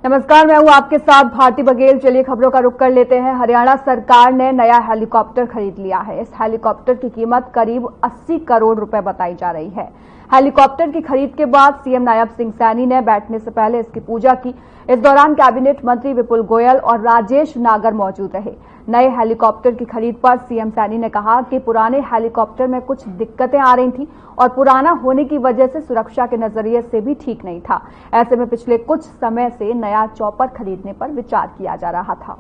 नमस्कार, मैं हूं आपके साथ भारती बघेल। चलिए खबरों का रुख कर लेते हैं। हरियाणा सरकार ने नया हेलीकॉप्टर खरीद लिया है। इस हेलीकॉप्टर की कीमत करीब 80 करोड़ रुपए बताई जा रही है। हेलीकॉप्टर की खरीद के बाद सीएम नायब सिंह सैनी ने बैठने से पहले इसकी पूजा की। इस दौरान कैबिनेट मंत्री विपुल गोयल और राजेश नागर मौजूद रहे। नए हेलीकॉप्टर की खरीद पर सीएम सैनी ने कहा कि पुराने हेलीकॉप्टर में कुछ दिक्कतें आ रही थी और पुराना होने की वजह से सुरक्षा के नजरिए से भी ठीक नहीं था। ऐसे में पिछले कुछ समय से नया चॉपर खरीदने पर विचार किया जा रहा था।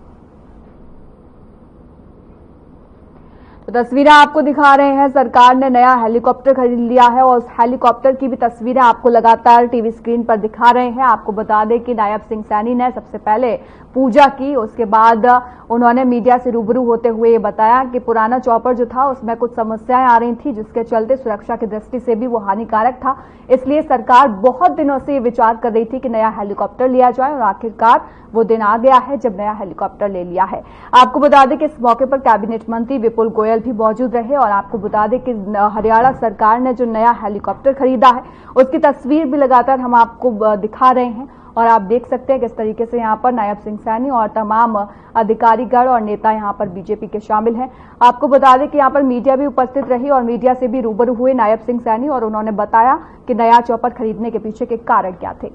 तो तस्वीरें आपको दिखा रहे हैं। सरकार ने नया हेलीकॉप्टर खरीद लिया है और उस हेलीकॉप्टर की भी तस्वीरें आपको लगातार टीवी स्क्रीन पर दिखा रहे हैं। आपको बता दें कि नायब सिंह सैनी ने सबसे पहले पूजा की, उसके बाद उन्होंने मीडिया से रूबरू होते हुए ये बताया कि पुराना चॉपर जो था उसमें कुछ समस्याएं आ रही थी, जिसके चलते सुरक्षा की दृष्टि से भी वो हानिकारक था। इसलिए सरकार बहुत दिनों से ये विचार कर रही थी कि नया हेलीकॉप्टर लिया जाए और आखिरकार वो दिन आ गया है जब नया हेलीकॉप्टर ले लिया है। आपको बता दें कि इस मौके पर कैबिनेट मंत्री विपुल गोयल भी मौजूद रहे और आपको बता दें कि हरियाणा सरकार ने जो नया हेलीकॉप्टर खरीदा है उसकी तस्वीर भी लगातार हम आपको दिखा रहे हैं और आप देख सकते हैं किस तरीके से यहां पर नायब सिंह सैनी और तमाम अधिकारीगण और नेता यहां पर बीजेपी के शामिल हैं। आपको बता दें कि यहां पर मीडिया भी उपस्थित रही और मीडिया से भी रूबरू हुए नायब सिंह सैनी और उन्होंने बताया कि नया चॉपर खरीदने के पीछे के कारण क्या थे।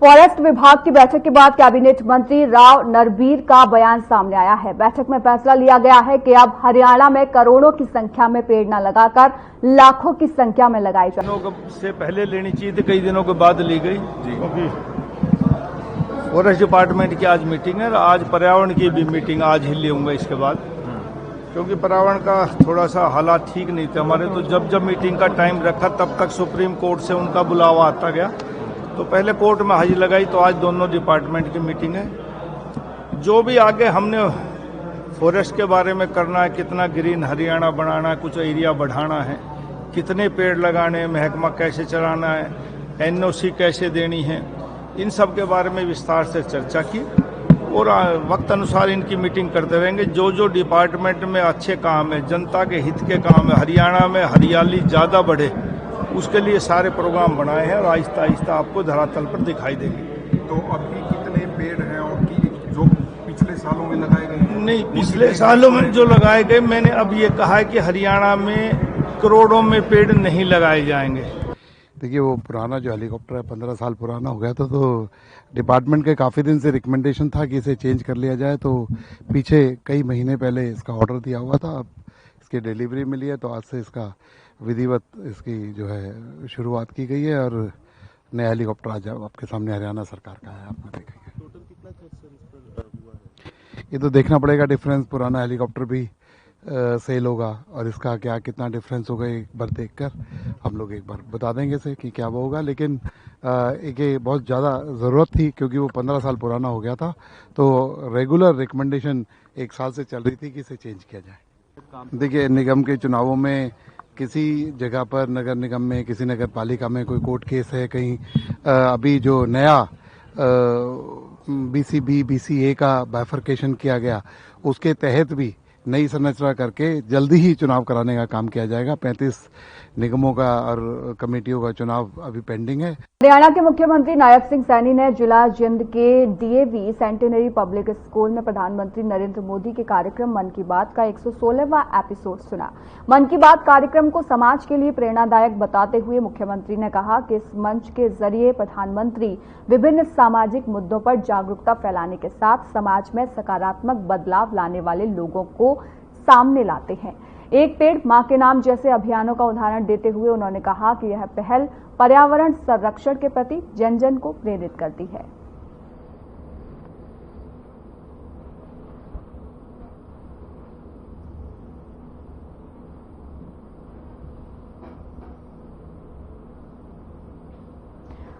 फॉरेस्ट विभाग की बैठक के बाद कैबिनेट मंत्री राव नरबीर का बयान सामने आया है। बैठक में फैसला लिया गया है कि अब हरियाणा में करोड़ों की संख्या में पेड़ न लगाकर लाखों की संख्या में लगाए जाए। दिनों से पहले लेनी चाहिए थी, कई दिनों के बाद ली गई क्योंकि फॉरेस्ट डिपार्टमेंट की आज मीटिंग है और आज पर्यावरण की भी मीटिंग आज ही लूंगा इसके बाद, क्योंकि पर्यावरण का थोड़ा सा हालात ठीक नहीं थे हमारे। तो जब जब मीटिंग का टाइम रखा तब तक सुप्रीम कोर्ट से उनका बुलावा आता गया, तो पहले कोर्ट में हाजिर लगाई। तो आज दोनों डिपार्टमेंट की मीटिंग है। जो भी आगे हमने फॉरेस्ट के बारे में करना है, कितना ग्रीन हरियाणा बनाना है, कुछ एरिया बढ़ाना है, कितने पेड़ लगाने, महकमा कैसे चलाना है, एनओसी कैसे देनी है, इन सब के बारे में विस्तार से चर्चा की और वक्त अनुसार इनकी मीटिंग करते रहेंगे। जो जो डिपार्टमेंट में अच्छे काम है, जनता के हित के काम है, हरियाणा में हरियाली ज़्यादा बढ़े, उसके लिए सारे प्रोग्राम बनाए हैं और आहिस्ता आहिस्ता आपको धरातल पर दिखाई देंगे। तो अभी कितने पेड़ हैं और जो पिछले सालों में लगाए गए? नहीं, पिछले सालों में जो लगाए गए, मैंने अब ये कहा है कि हरियाणा में करोड़ों में पेड़ नहीं लगाए जाएंगे। देखिए, वो पुराना जो हेलीकॉप्टर है 15 साल पुराना हो गया था, तो डिपार्टमेंट के काफ़ी दिन से रिकमेंडेशन था कि इसे चेंज कर लिया जाए। तो पीछे कई महीने पहले इसका ऑर्डर दिया हुआ था, अब इसकी डिलीवरी मिली है, तो आज से इसका विधिवत इसकी जो है शुरुआत की गई है और नया हेलीकॉप्टर आज आपके सामने हरियाणा सरकार का है। आपने देखेंगे टोटल कितना खर्च सर इस पर हुआ है? ये तो देखना पड़ेगा। डिफरेंस पुराना हेलीकॉप्टर भी सेल होगा और इसका क्या कितना डिफरेंस होगा एक बार देखकर हम लोग एक बार बता देंगे से कि क्या वो होगा। लेकिन एक ये बहुत ज़्यादा ज़रूरत थी क्योंकि वो 15 साल पुराना हो गया था, तो रेगुलर रिकमेंडेशन 1 साल से चल रही थी कि इसे चेंज किया जाए। देखिए, निगम के चुनावों में किसी जगह पर नगर निगम में, किसी नगर पालिका में कोई कोर्ट केस है, कहीं अभी जो नया BCB BCA का बाइफरकेशन किया गया, उसके तहत भी नई संरचना करके जल्दी ही चुनाव कराने का काम किया जाएगा। 35 निगमों का और कमेटियों का चुनाव अभी पेंडिंग है। हरियाणा के मुख्यमंत्री नायब सिंह सैनी ने जिला जिंद के DAV सेंटेनरी पब्लिक स्कूल में प्रधानमंत्री नरेंद्र मोदी के कार्यक्रम मन की बात का 116वां एपिसोड सुना। मन की बात कार्यक्रम को समाज के लिए प्रेरणादायक बताते हुए मुख्यमंत्री ने कहा कि इस मंच के जरिए प्रधानमंत्री विभिन्न सामाजिक मुद्दों पर जागरूकता फैलाने के साथ समाज में सकारात्मक बदलाव लाने वाले लोगों को सामने लाते हैं। एक पेड़ मां के नाम जैसे अभियानों का उदाहरण देते हुए उन्होंने कहा कि यह पहल पर्यावरण संरक्षण के प्रति जन जन को प्रेरित करती है।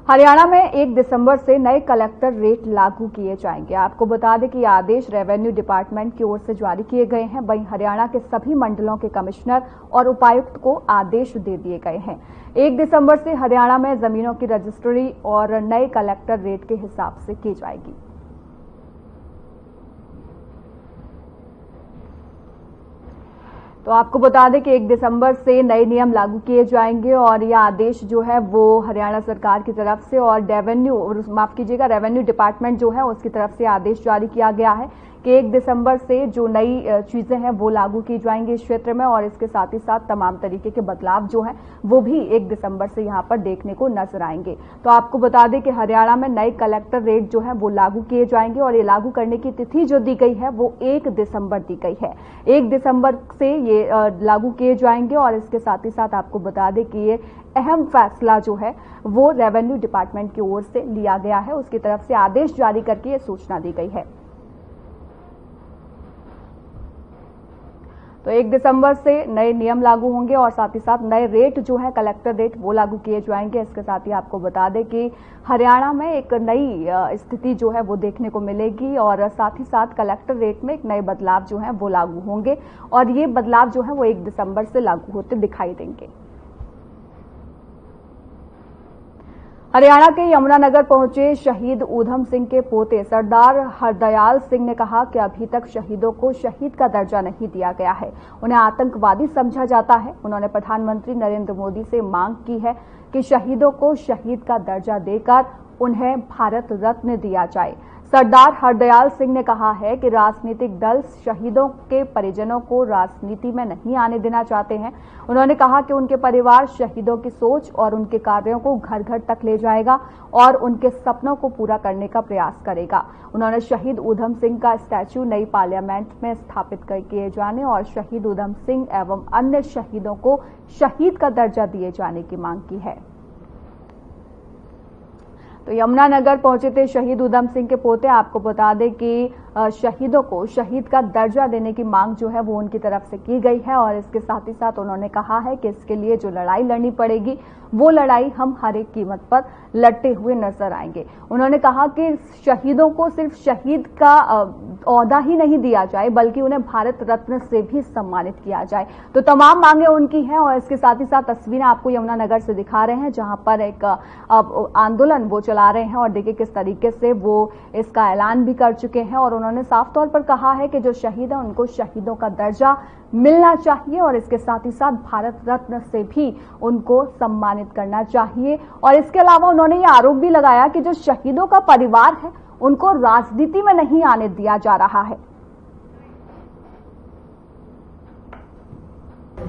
हरियाणा में 1 दिसंबर से नए कलेक्टर रेट लागू किए जाएंगे। आपको बता दें कि ये आदेश रेवेन्यू डिपार्टमेंट की ओर से जारी किए गए हैं। वहीं हरियाणा के सभी मंडलों के कमिश्नर और उपायुक्त को आदेश दे दिए गए हैं। 1 दिसंबर से हरियाणा में जमीनों की रजिस्ट्री और नए कलेक्टर रेट के हिसाब से की जाएगी। तो आपको बता दें कि 1 दिसंबर से नए नियम लागू किए जाएंगे और यह आदेश जो है वो हरियाणा सरकार की तरफ से और रेवेन्यू डिपार्टमेंट जो है उसकी तरफ से आदेश जारी किया गया है कि 1 दिसंबर से जो नई चीजें हैं वो लागू की जाएंगी इस क्षेत्र में और इसके साथ ही साथ तमाम तरीके के बदलाव जो हैं वो भी 1 दिसंबर से यहां पर देखने को नजर आएंगे। तो आपको बता दें कि हरियाणा में नए कलेक्टर रेट जो है वो लागू किए जाएंगे और ये लागू करने की तिथि जो दी गई है वो 1 दिसंबर दी गई है। 1 दिसंबर से ये लागू किए जाएंगे और इसके साथ ही साथ आपको बता दें कि ये अहम फैसला जो है वो रेवेन्यू डिपार्टमेंट की ओर से लिया गया है, उसकी तरफ से आदेश जारी करके ये सूचना दी गई है। तो 1 दिसंबर से नए नियम लागू होंगे और साथ ही साथ नए रेट जो है कलेक्टर रेट वो लागू किए जाएंगे। इसके साथ ही आपको बता दें कि हरियाणा में एक नई स्थिति जो है वो देखने को मिलेगी और साथ ही साथ कलेक्टर रेट में एक नए बदलाव जो है वो लागू होंगे और ये बदलाव जो है वो 1 दिसंबर से लागू होते दिखाई देंगे। हरियाणा के यमुनानगर पहुंचे शहीद ऊधम सिंह के पोते सरदार हरदयाल सिंह ने कहा कि अभी तक शहीदों को शहीद का दर्जा नहीं दिया गया है, उन्हें आतंकवादी समझा जाता है। उन्होंने प्रधानमंत्री नरेंद्र मोदी से मांग की है कि शहीदों को शहीद का दर्जा देकर उन्हें भारत रत्न दिया जाए। सरदार हरदयाल सिंह ने कहा है कि राजनीतिक दल शहीदों के परिजनों को राजनीति में नहीं आने देना चाहते हैं। उन्होंने कहा कि उनके परिवार शहीदों की सोच और उनके कार्यों को घर घर तक ले जाएगा और उनके सपनों को पूरा करने का प्रयास करेगा। उन्होंने शहीद ऊधम सिंह का स्टैच्यू नई पार्लियामेंट में स्थापित किए जाने और शहीद ऊधम सिंह एवं अन्य शहीदों को शहीद का दर्जा दिए जाने की मांग की है। तो यमुनानगर पहुंचे थे शहीद ऊधम सिंह के पोते। आपको बता दें कि शहीदों को शहीद का दर्जा देने की मांग जो है वो उनकी तरफ से की गई है और इसके साथ ही साथ उन्होंने कहा है कि इसके लिए जो लड़ाई लड़नी पड़ेगी वो लड़ाई हम हर एक कीमत पर लड़ते हुए नजर आएंगे। उन्होंने कहा कि शहीदों को सिर्फ शहीद का ओहदा ही नहीं दिया जाए बल्कि उन्हें भारत रत्न से भी सम्मानित किया जाए। तो तमाम मांगे उनकी हैं और इसके साथ ही साथ तस्वीरें आपको यमुनानगर से दिखा रहे हैं जहां पर एक आंदोलन वो चला रहे हैं और देखिए किस तरीके से वो इसका ऐलान भी कर चुके हैं और उन्होंने साफ तौर पर कहा है कि जो शहीद है उनको शहीदों का दर्जा मिलना चाहिए और इसके साथ ही साथ भारत रत्न से भी उनको सम्मानित करना चाहिए। और इसके अलावा उन्होंने ये आरोप भी लगाया कि जो शहीदों का परिवार है उनको राजनीति में नहीं आने दिया जा रहा है।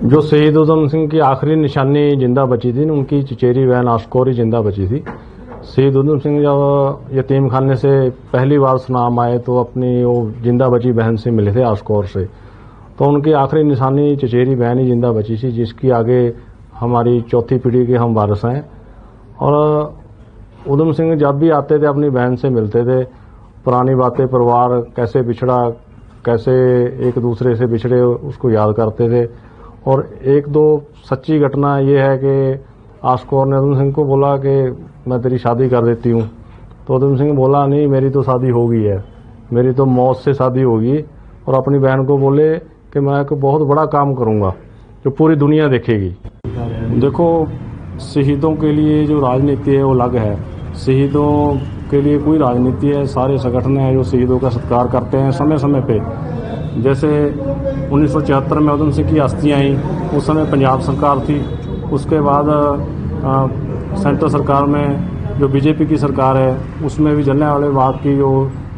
जो शहीद ऊधम सिंह की आखिरी निशानी जिंदा बची थी, उनकी चचेरी बहन आशकोरी जिंदा बची थी। शहीद ऊधम सिंह जब यतीम खाने से पहली बार सुनाम आए तो अपनी वो जिंदा बची बहन से मिले थे आशकोर से, तो उनकी आखिरी निशानी चचेरी बहन ही जिंदा बची थी जिसकी आगे हमारी चौथी पीढ़ी के हम वारिस हैं। और ऊधम सिंह जब भी आते थे अपनी बहन से मिलते थे, पुरानी बातें, परिवार कैसे बिछड़ा, कैसे एक दूसरे से बिछड़े उसको याद करते थे। और एक दो सच्ची घटना ये है कि आशकोर ने ऊधम सिंह को बोला कि मैं तेरी शादी कर देती हूँ, तो ऊधम सिंह बोला नहीं मेरी तो शादी हो गई है, मेरी तो मौत से शादी होगी। और अपनी बहन को बोले कि मैं एक बहुत बड़ा काम करूँगा जो पूरी दुनिया देखेगी। देखो, शहीदों के लिए जो राजनीति है वो अलग है, शहीदों के लिए कोई राजनीति है। सारे संगठन हैं जो शहीदों का सत्कार करते हैं समय समय पे। जैसे 1974 में ऊधम सिंह की अस्थियाँ आई, उस समय पंजाब सरकार थी। उसके बाद सेंट्रल सरकार में जो बीजेपी की सरकार है उसमें भी जलियांवाले बाग की जो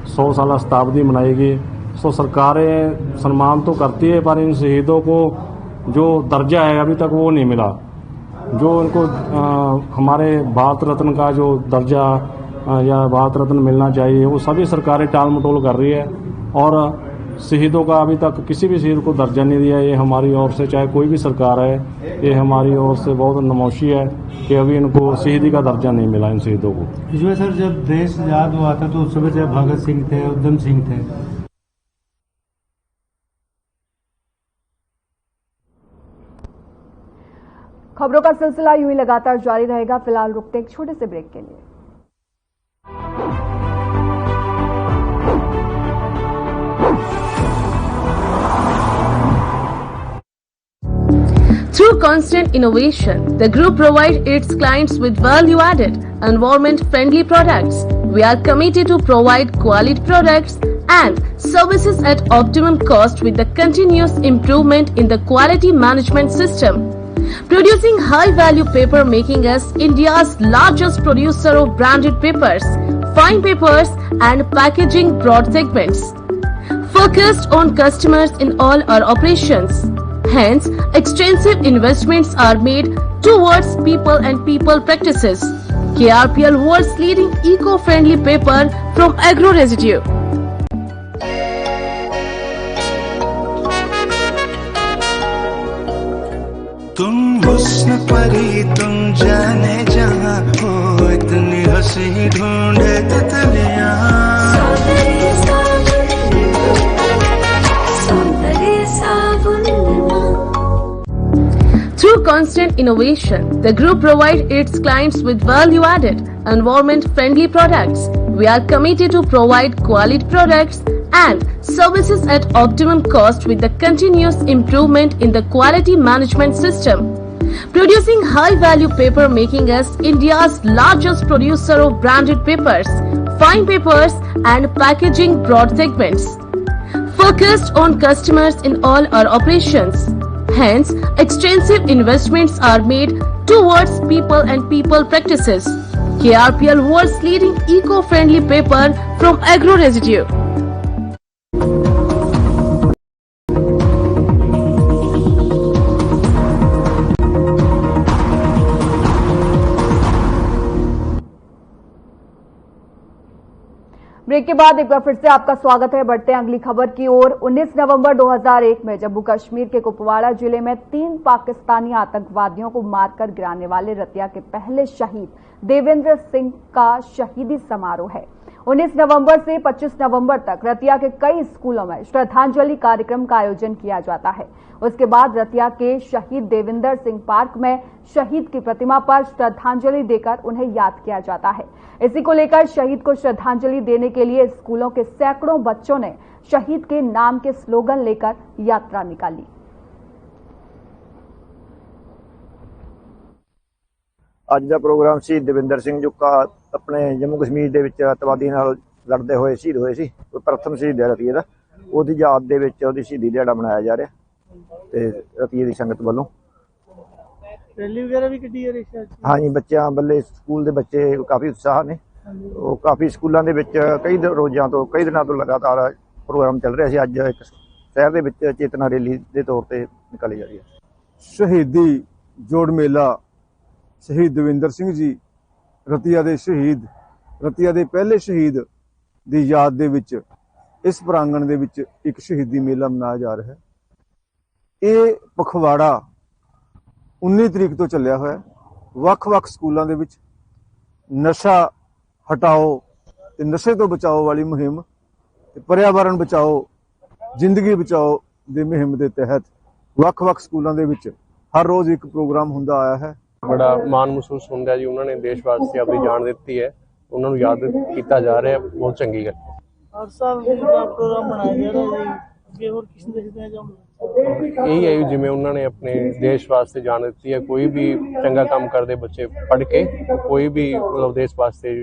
100 साल शताब्दी मनाएगी, तो सरकारें सम्मान तो करती है पर इन शहीदों को जो दर्जा है अभी तक वो नहीं मिला। जो उनको हमारे भारत रत्न का जो दर्जा या भारत रत्न मिलना चाहिए वो सभी सरकारें टाल मटोल कर रही है और शहीदों का अभी तक किसी भी शहीद को दर्जा नहीं दिया। ये हमारी ओर से, चाहे कोई भी सरकार है, ये हमारी ओर से बहुत नमोशी है कि अभी इनको शहीदी का दर्जा नहीं मिला इन शहीदों को। इसमें सर जब देश आजाद हुआ था तो उस समय चाहे भगत सिंह थे, ऊधम सिंह थे। खबरों का सिलसिला यूं ही लगातार जारी रहेगा। फिलहाल रुकते एक छोटे से ब्रेक के लिए। Through constant innovation, the group provides its clients with value-added, environment-friendly products. We are committed to provide quality products and services at optimum cost with the continuous improvement in the quality management system. Producing high-value paper, making us India's largest producer of branded papers, fine papers and packaging broad segments. Focused on customers in all our operations. Hence, extensive investments are made towards people and people practices. KRPL world's leading eco-friendly paper from agro residue. तुम हुस्न परी तुम जाने जहाँ हो इतनी हंसी ढूंढे तितलियाँ Through constant innovation, the group provides its clients with value-added, environment-friendly products. We are committed to provide quality products and services at optimum cost with the continuous improvement in the quality management system. Producing high-value paper, making us India's largest producer of branded papers, fine papers and packaging broad segments. Focused on customers in all our operations. Hence, extensive investments are made towards people and people practices. KRPL world's leading eco-friendly paper from agro residue. Break के बाद एक बार फिर से आपका स्वागत है। बढ़ते हैं अगली खबर की ओर। 19 नवंबर 2001 में जम्मू कश्मीर के कुपवाड़ा जिले में 3 पाकिस्तानी आतंकवादियों को मारकर गिराने वाले रतिया के पहले शहीद देवेंद्र सिंह का शहीदी समारोह है। 19 नवंबर से 25 नवंबर तक रतिया के कई स्कूलों में श्रद्धांजलि कार्यक्रम का आयोजन किया जाता है। उसके बाद रतिया के शहीद देवेंद्र सिंह पार्क में शहीद की प्रतिमा पर श्रद्धांजलि देकर उन्हें याद किया जाता है। इसी को लेकर शहीद को श्रद्धांजलि देने के लिए स्कूलों के सैकड़ों बच्चों ने शहीद के नाम के स्लोगन लेकर यात्रा निकाली। ਅੱਜ ਦਾ ਪ੍ਰੋਗਰਾਮ ਸ਼ਹੀਦ ਦਵਿੰਦਰ ਸਿੰਘ ਜੋ ਆਪਣੇ ਜੰਮੂ ਕਸ਼ਮੀਰ ਦੇ ਵਿੱਚ ਅੱਤਵਾਦੀਆਂ ਨਾਲ ਲੜਦੇ ਹੋਏ ਸ਼ਹੀਦ ਹੋਏ ਸੀ। ਉਹ ਪ੍ਰਥਮ ਸ਼ਹੀਦ ਹੈ ਰਤੀਏ ਦਾ, ਉਹਦੀ ਯਾਦ ਦੇ ਵਿੱਚ ਉਹਦੀ ਸ਼ਹੀਦੀ ਦਿਹਾੜਾ ਮਨਾਇਆ ਜਾ ਰਿਹਾ ਤੇ ਰਤੀਏ ਦੀ ਸੰਗਤ ਵੱਲੋਂ ਰੈਲੀ ਵਗੈਰਾ ਵੀ ਕੱਢੀ ਜਾ ਰਹੀ ਹੈ। ਹਾਂਜੀ, ਬੱਚਿਆਂ ਵੱਲੇ ਸਕੂਲ ਦੇ ਬੱਚੇ ਕਾਫੀ ਉਤਸ਼ਾਹ ਨੇ। ਉਹ ਕਾਫੀ ਸਕੂਲਾਂ ਦੇ ਵਿੱਚ ਕਈ ਰੋਜ਼ਾਂ ਤੋਂ ਕਈ ਦਿਨਾਂ ਤੋਂ ਲਗਾਤਾਰ ਪ੍ਰੋਗਰਾਮ ਚੱਲ ਰਿਹਾ ਸੀ। ਅੱਜ ਇੱਕ ਸ਼ਹਿਰ ਦੇ ਵਿੱਚ ਚੇਤਨਾ ਰੈਲੀ ਦੇ ਤੌਰ ਤੇ ਨਿਕਾਲੀ ਜਾ ਰਹੀ ਹੈ। ਸ਼ਹੀਦੀ ਜੋੜ ਮੇਲਾ ਸ਼ਹੀਦ ਦਵਿੰਦਰ ਸਿੰਘ ਜੀ ਰਤੀਆ ਦੇ ਸ਼ਹੀਦ, ਰਤੀਆ ਦੇ ਪਹਿਲੇ ਸ਼ਹੀਦ ਦੀ ਯਾਦ ਦੇ ਵਿੱਚ ਇਸ ਪ੍ਰਾਂਗਣ ਦੇ ਵਿੱਚ ਇੱਕ ਸ਼ਹੀਦੀ ਮੇਲਾ ਮਨਾਇਆ ਜਾ ਰਿਹਾ ਹੈ। ਇਹ ਪਖਵਾੜਾ 19 ਤਰੀਕ ਤੋਂ ਚੱਲਿਆ ਹੋਇਆ। ਵੱਖ-ਵੱਖ ਸਕੂਲਾਂ ਦੇ ਵਿੱਚ ਨਸ਼ਾ ਹਟਾਓ ਤੇ ਨਸ਼ੇ ਤੋਂ ਬਚਾਓ ਵਾਲੀ ਮੁਹਿੰਮ ਤੇ ਪਰਿਆਵਰਣ ਬਚਾਓ ਜ਼ਿੰਦਗੀ ਬਚਾਓ ਦੇ ਮੁਹਿੰਮ ਦੇ ਤਹਿਤ ਵੱਖ-ਵੱਖ ਸਕੂਲਾਂ ਦੇ ਵਿੱਚ ਹਰ ਰੋਜ਼ ਇੱਕ ਪ੍ਰੋਗਰਾਮ ਹੁੰਦਾ ਆਇਆ ਹੈ। बड़ा मान महसूस होंदा जी, उन्होंने देश वास्ते अपनी जान दी है, उन्होंने याद किया जा रहा है। बहुत चंगी गल। हर साल प्रोग्राम बनाया जा रहा है जी, और किस देश जाऊंगा यही है जिवें उन्होंने अपने देश वास्ते जान दी है। कोई भी चंगा काम करते बच्चे पढ़ के कोई भी मतलब देश वास्ते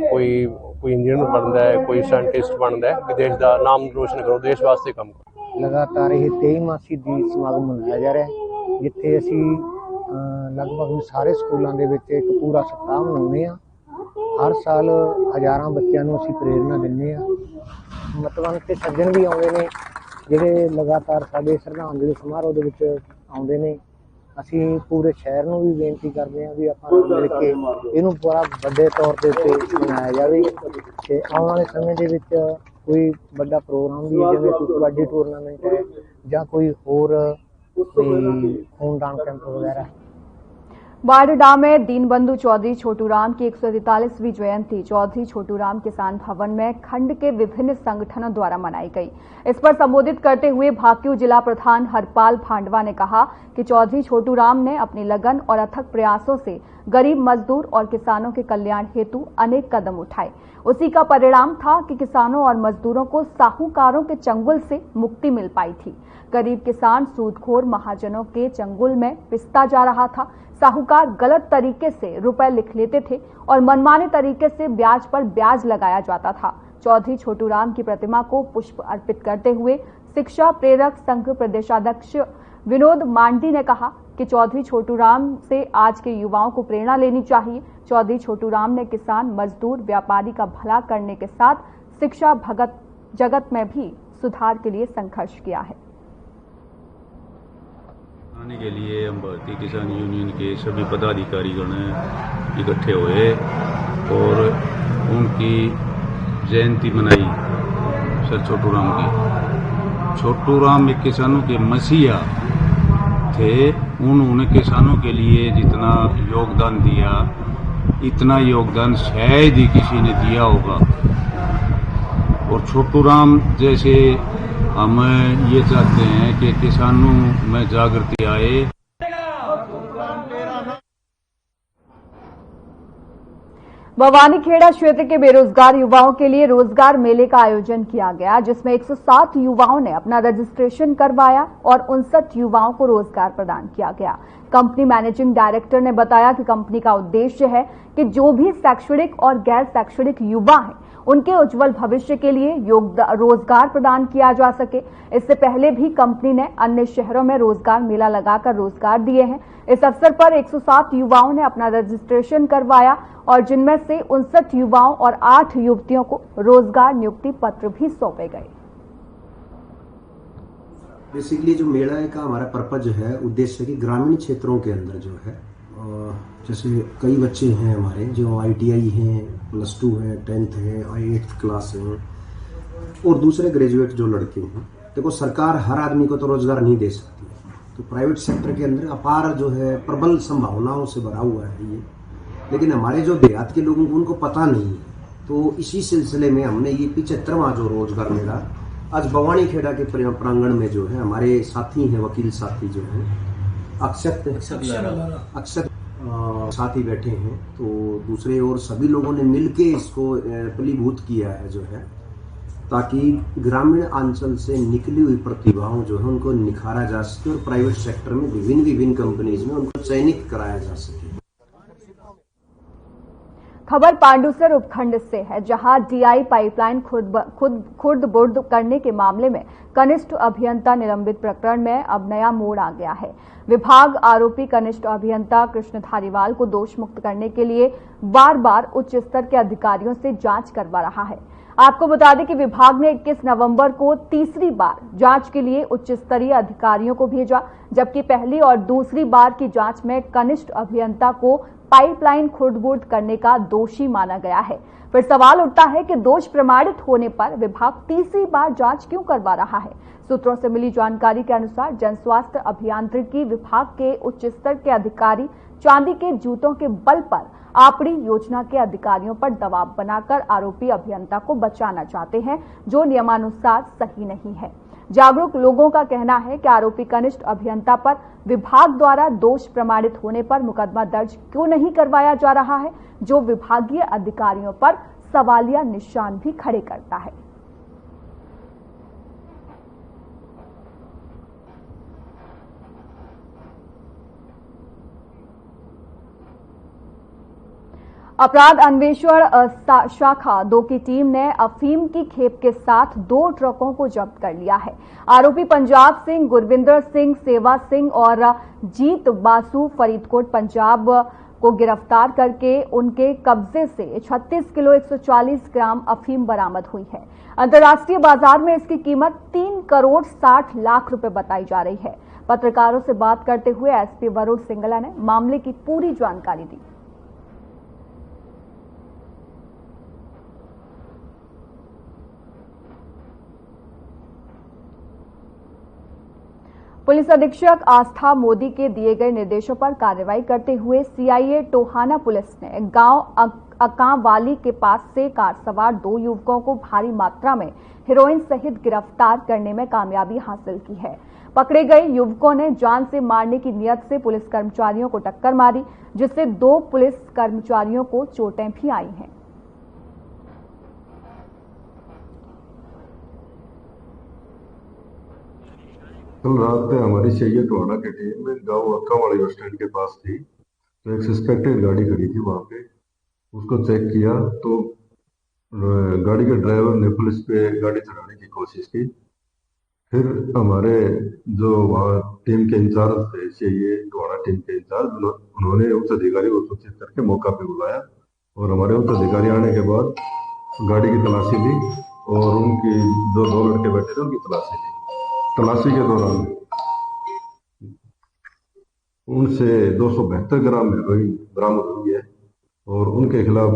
कोई इंजीनियर बनता है, कोई साइंटिस्ट बनता है कि देश का नाम रोशन करो, देश वास्ते काम करो। लगातार ये 23वां शहीदी समागम मनाया जा रहा है, जिथे असी लगभग ਸਾਰੇ ਸਕੂਲਾਂ ਦੇ ਵਿੱਚ ਇੱਕ ਪੂਰਾ ਸਪਤਾਹ ਮਨਾਉਂਦੇ ਆ। ਹਰ ਸਾਲ ਹਜ਼ਾਰਾਂ ਬੱਚਿਆਂ ਨੂੰ ਅਸੀਂ ਪ੍ਰੇਰਨਾ ਦਿੰਦੇ ਆ। ਮਤਲਬ ਤੇ ਸੱਜਣ ਵੀ ਆਉਂਦੇ ਨੇ ਜਿਹੜੇ ਲਗਾਤਾਰ ਸਾਡੇ ਸ਼ਰਧਾਂਜਲੀ ਸਮਾਰੋਹ ਦੇ ਵਿੱਚ ਆਉਂਦੇ ਨੇ। ਅਸੀਂ ਪੂਰੇ ਸ਼ਹਿਰ ਨੂੰ ਵੀ ਬੇਨਤੀ ਕਰਦੇ ਆ ਵੀ ਆਪਾਂ ਮਿਲ ਕੇ ਇਹਨੂੰ ਬੜਾ ਵੱਡੇ ਤੌਰ ਦੇ ਉੱਤੇ ਮਨਾਇਆ ਜਾਵੇ ਤੇ ਆਉਣ ਵਾਲੇ ਸਮੇਂ ਦੇ ਵਿੱਚ ਕੋਈ ਵੱਡਾ ਪ੍ਰੋਗਰਾਮ ਵੀ ਜਿਵੇਂ ਕੋਈ ਕਬੱਡੀ ਟੂਰਨਾਮੈਂਟ ਹੈ ਜਾਂ ਕੋਈ ਹੋਰ खूनदान कैंप वगैरह। बारडा में दीनबंधु चौधरी छोटूराम की 143वीं जयंती चौधरी छोटूराम किसान भवन में खंड के विभिन्न संगठनों द्वारा मनाई गई। इस पर संबोधित करते हुए भाकियू जिला प्रधान हरपाल भांडवा ने कहा कि चौधरी छोटूराम ने अपनी लगन और अथक प्रयासों से गरीब मजदूर और किसानों के कल्याण हेतु अनेक कदम उठाए। उसी का परिणाम था कि किसानों और मजदूरों को साहूकारों के चंगुल से मुक्ति मिल पाई थी। गरीब किसान सूदखोर महाजनों के चंगुल में पिसता जा रहा था। साहूकार गलत तरीके से रुपए लिख लेते थे और मनमाने तरीके से ब्याज पर ब्याज लगाया जाता था। चौधरी छोटूराम की प्रतिमा को पुष्प अर्पित करते हुए शिक्षा प्रेरक संघ प्रदेशाध्यक्ष विनोद मांडी ने कहा कि चौधरी छोटूराम से आज के युवाओं को प्रेरणा लेनी चाहिए। चौधरी छोटूराम ने किसान, मजदूर, व्यापारी का भला करने के साथ शिक्षा जगत में भी सुधार के लिए संघर्ष किया है। आने के लिए हम भारतीय किसान यूनियन के सभी पदाधिकारीगण इकट्ठे हुए और उनकी जयंती मनाई सर छोटूराम की। छोटूराम एक किसानों के मसीहा थे। उन्होंने किसानों के लिए जितना योगदान दिया, इतना योगदान शायद ही किसी ने दिया होगा। और छोटूराम जैसे हम ये चाहते हैं कि किसानों में जागृति आए। भवानीखेड़ा क्षेत्र के बेरोजगार युवाओं के लिए रोजगार मेले का आयोजन किया गया, जिसमें 107 युवाओं ने अपना रजिस्ट्रेशन करवाया और 59 युवाओं को रोजगार प्रदान किया गया। कंपनी मैनेजिंग डायरेक्टर ने बताया कि कंपनी का उद्देश्य है कि जो भी शैक्षणिक और गैर शैक्षणिक युवा हैं, उनके उज्जवल भविष्य के लिए रोजगार प्रदान किया जा सके। इससे पहले भी कंपनी ने अन्य शहरों में रोजगार मेला लगाकर रोजगार दिए हैं। इस अवसर पर 107 युवाओं ने अपना रजिस्ट्रेशन करवाया और जिनमें से 59 युवाओं और 8 युवतियों को रोजगार नियुक्ति पत्र भी सौंपे गए। बेसिकली जो मेला का हमारा पर्पज है, उद्देश्य है कि ग्रामीण क्षेत्रों के अंदर जो है, जैसे कई बच्चे हैं हमारे जो ITI हैं, +2 हैं, 10th हैं, 8th क्लास हैं और दूसरे ग्रेजुएट जो लड़के हैं। देखो, सरकार हर आदमी को तो रोजगार नहीं दे सकती, तो प्राइवेट सेक्टर के अंदर अपार जो है प्रबल संभावनाओं से भरा हुआ है ये। लेकिन हमारे जो देहात के लोगों को उनको पता नहीं है, तो इसी सिलसिले में हमने ये 75वां जो रोजगार मेला आज भवानीखेड़ा के प्रांगण में जो है हमारे साथी हैं, वकील साथी जो हैं, अक्षत साथी बैठे हैं, तो दूसरे और सभी लोगों ने मिलके इसको फलीभूत किया है जो है, ताकि ग्रामीण अंचल से निकली हुई प्रतिभाओं जो है उनको निखारा जा सके और प्राइवेट सेक्टर में विभिन्न कंपनीज में उनको चयनित कराया जा सके। खबर पांडुसर उपखंड से है, जहां DI पाइपलाइन खुर्द बुर्द करने के मामले में कनिष्ठ अभियंता निलंबित प्रकरण में अब नया मोड़ आ गया है। विभाग आरोपी कनिष्ठ अभियंता कृष्ण धारीवाल को दोष मुक्त करने के लिए बार बार उच्च स्तर के अधिकारियों से जांच करवा रहा है। आपको बता दें कि विभाग ने 21 नवंबर को तीसरी बार जांच के लिए उच्च स्तरीय अधिकारियों को भेजा, जबकि पहली और दूसरी बार की जांच में कनिष्ठ अभियंता को पाइपलाइन खुर्द-बुर्द करने का दोषी माना गया है। फिर सवाल उठता है कि दोष प्रमाणित होने पर विभाग तीसरी बार जांच क्यों करवा रहा है। सूत्रों से मिली जानकारी के अनुसार जन स्वास्थ्य अभियांत्रिकी विभाग के उच्च स्तर के अधिकारी चांदी के जूतों के बल पर आपड़ी योजना के अधिकारियों पर दबाव बनाकर आरोपी अभियंता को बचाना चाहते हैं, जो नियमानुसार सही नहीं है। जागरूक लोगों का कहना है कि आरोपी कनिष्ठ अभियंता पर विभाग द्वारा दोष प्रमाणित होने पर मुकदमा दर्ज क्यों नहीं करवाया जा रहा है, जो विभागीय अधिकारियों पर सवालिया निशान भी खड़े करता है। अपराध अन्वेषण शाखा 2 की टीम ने अफीम की खेप के साथ 2 ट्रकों को जब्त कर लिया है। आरोपी पंजाब सिंह, गुरविंदर सिंह, सेवा सिंह और जीत बासु फरीदकोट पंजाब को गिरफ्तार करके उनके कब्जे से 36 किलो 140 ग्राम अफीम बरामद हुई है। अंतर्राष्ट्रीय बाजार में इसकी कीमत 3 करोड़ 60 लाख रुपए बताई जा रही है। पत्रकारों से बात करते हुए SP वरुण सिंगला ने मामले की पूरी जानकारी दी। पुलिस अधीक्षक आस्था मोदी के दिए गए निर्देशों पर कार्रवाई करते हुए CIA टोहाना पुलिस ने गांव अकांवाली के पास से कार सवार 2 युवकों को भारी मात्रा में हेरोइन सहित गिरफ्तार करने में कामयाबी हासिल की है। पकड़े गए युवकों ने जान से मारने की नियत से पुलिस कर्मचारियों को टक्कर मारी, जिससे 2 पुलिस कर्मचारियों को चोटें भी आई हैं। कल रात में हमारी चाहिए टोहाना की टीम में गांव अक्कावाली बस स्टैंड के पास थी, तो एक सस्पेक्टेड गाड़ी खड़ी थी वहां पे। उसको चेक किया तो गाड़ी के ड्राइवर ने पुलिस पे गाड़ी चढ़ाने की कोशिश की। फिर हमारे जो वहाँ टीम के इंचार्ज थे, चाहिए टोहाना टीम के इंचार्ज, उन्होंने उच्च अधिकारी को सूचित करके मौका पे बुलाया और हमारे उच्च अधिकारी आने के बाद गाड़ी की तलाशी ली और उनकी जो 2 लड़के बैठे थे उनकी तलाशी ली। तलाशी के दौरान उनसे 272 ग्राम हेरोइन बरामद हुई है और उनके खिलाफ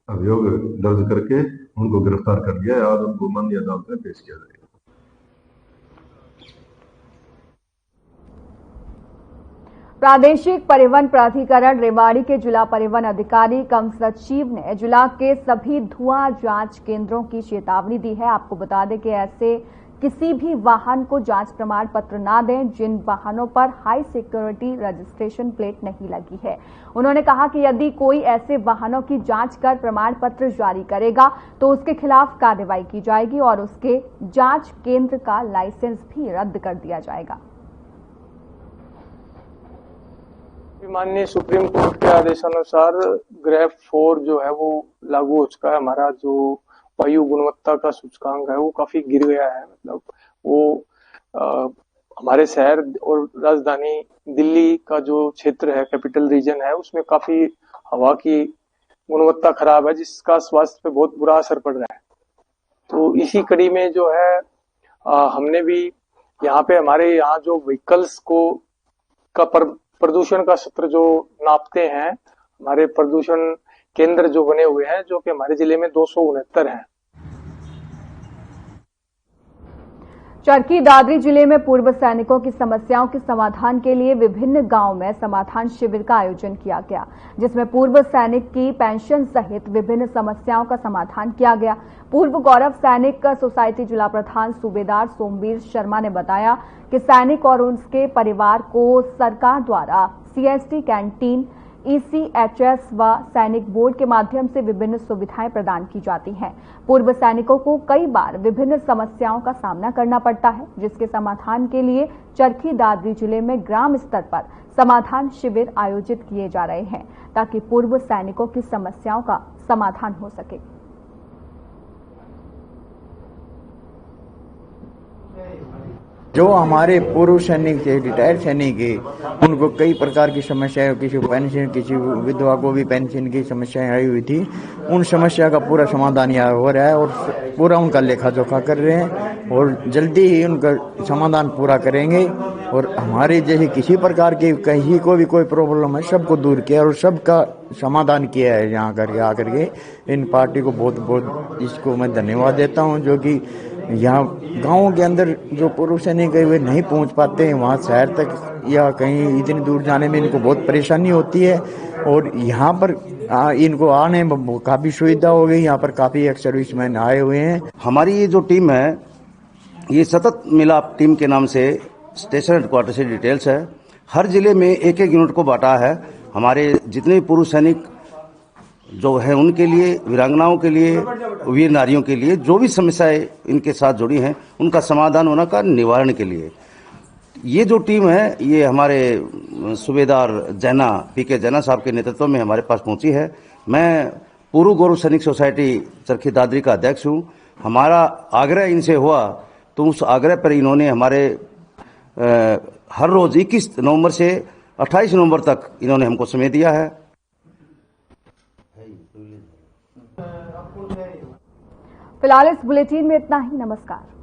अभियोग दर्ज करके उनको गिरफ्तार कर लिया है। आज उनको माननीय अदालत में पेश किया जाएगा। प्रादेशिक परिवहन प्राधिकरण रेवाड़ी के जिला परिवहन अधिकारी कम सचिव ने जिला के सभी धुआं जांच केंद्रों की चेतावनी दी है। आपको बता दें कि ऐसे किसी भी वाहन को जांच प्रमाण पत्र ना दें जिन वाहनों पर हाई सिक्योरिटी रजिस्ट्रेशन प्लेट नहीं लगी है। उन्होंने कहा कि यदि कोई ऐसे वाहनों की जांच कर प्रमाण पत्र जारी करेगा तो उसके खिलाफ कार्रवाई की जाएगी और उसके जांच केंद्र का लाइसेंस भी रद्द कर दिया जाएगा। माननीय सुप्रीम कोर्ट के आदेशानुसार ग्रेफ 4 जो है वो लागू हो चुका है। हमारा जो वायु गुणवत्ता का सूचकांक है वो काफी गिर गया है। मतलब वो हमारे शहर और राजधानी दिल्ली का जो क्षेत्र है, कैपिटल रीजन है, उसमें काफी हवा की गुणवत्ता खराब है जिसका स्वास्थ्य पे बहुत बुरा असर पड़ रहा है। तो इसी कड़ी में जो है हमने भी यहाँ पे हमारे यहाँ जो व्हीकल्स को का प्रदूषण का स्तर जो नापते हैं, हमारे प्रदूषण केंद्र जो बने हुए हैं जो कि हमारे जिले में 269 हैं। चरखी दादरी जिले में पूर्व सैनिकों की समस्याओं के समाधान के लिए विभिन्न गांव में समाधान शिविर का आयोजन किया गया, जिसमें पूर्व सैनिक की पेंशन सहित विभिन्न समस्याओं का समाधान किया गया। पूर्व गौरव सैनिक सोसाइटी जिला प्रधान सूबेदार सोमवीर शर्मा ने बताया कि सैनिक और उसके परिवार को सरकार द्वारा CST कैंटीन, ECHS व सैनिक बोर्ड के माध्यम से विभिन्न सुविधाएं प्रदान की जाती हैं। पूर्व सैनिकों को कई बार विभिन्न समस्याओं का सामना करना पड़ता है, जिसके समाधान के लिए चरखी दादरी जिले में ग्राम स्तर पर समाधान शिविर आयोजित किए जा रहे हैं ताकि पूर्व सैनिकों की समस्याओं का समाधान हो सके। जो हमारे पूर्व सैनिक थे, रिटायर्ड सैनिक है, उनको कई प्रकार की समस्याएं, किसी को पेंशन, किसी विधवा को भी पेंशन की समस्याएं आई हुई थी। उन समस्या का पूरा समाधान यहाँ हो रहा है और पूरा उनका लेखा जोखा कर रहे हैं और जल्दी ही उनका समाधान पूरा करेंगे। और हमारे जैसे किसी प्रकार की कहीं को भी कोई प्रॉब्लम है, सबको दूर किया और सबका समाधान किया है यहाँ करके आकर के। इन पार्टी को बहुत बहुत इसको मैं धन्यवाद देता हूँ, जो कि यहाँ गाँव के अंदर जो पुरुष सैनिक है वे नहीं पहुँच पाते हैं, वहाँ शहर तक या कहीं इतनी दूर जाने में इनको बहुत परेशानी होती है। और यहाँ पर इनको आने में काफ़ी सुविधा हो गई। यहाँ पर काफ़ी एक्स सर्विसमैन आए हुए हैं। हमारी ये जो टीम है, ये सतत मिलाप टीम के नाम से स्टेशन हेडक्वार्टर से डिटेल्स है। हर जिले में एक एक यूनिट को बांटा है। हमारे जितने भी पुरुष सैनिक जो है उनके लिए, वीरांगनाओं के लिए, वीर नारियों के लिए जो भी समस्याएं इनके साथ जुड़ी हैं उनका समाधान होना का निवारण के लिए ये जो टीम है, ये हमारे सूबेदार जैना PK जैना साहब के नेतृत्व में हमारे पास पहुंची है। मैं पूर्व गौरव सैनिक सोसाइटी चरखी दादरी का अध्यक्ष हूं। हमारा आग्रह इनसे हुआ तो उस आग्रह पर इन्होंने हमारे हर रोज 21 नवंबर से 28 नवंबर तक इन्होंने हमको समय दिया है। फिलहाल इस बुलेटिन में इतना ही। नमस्कार।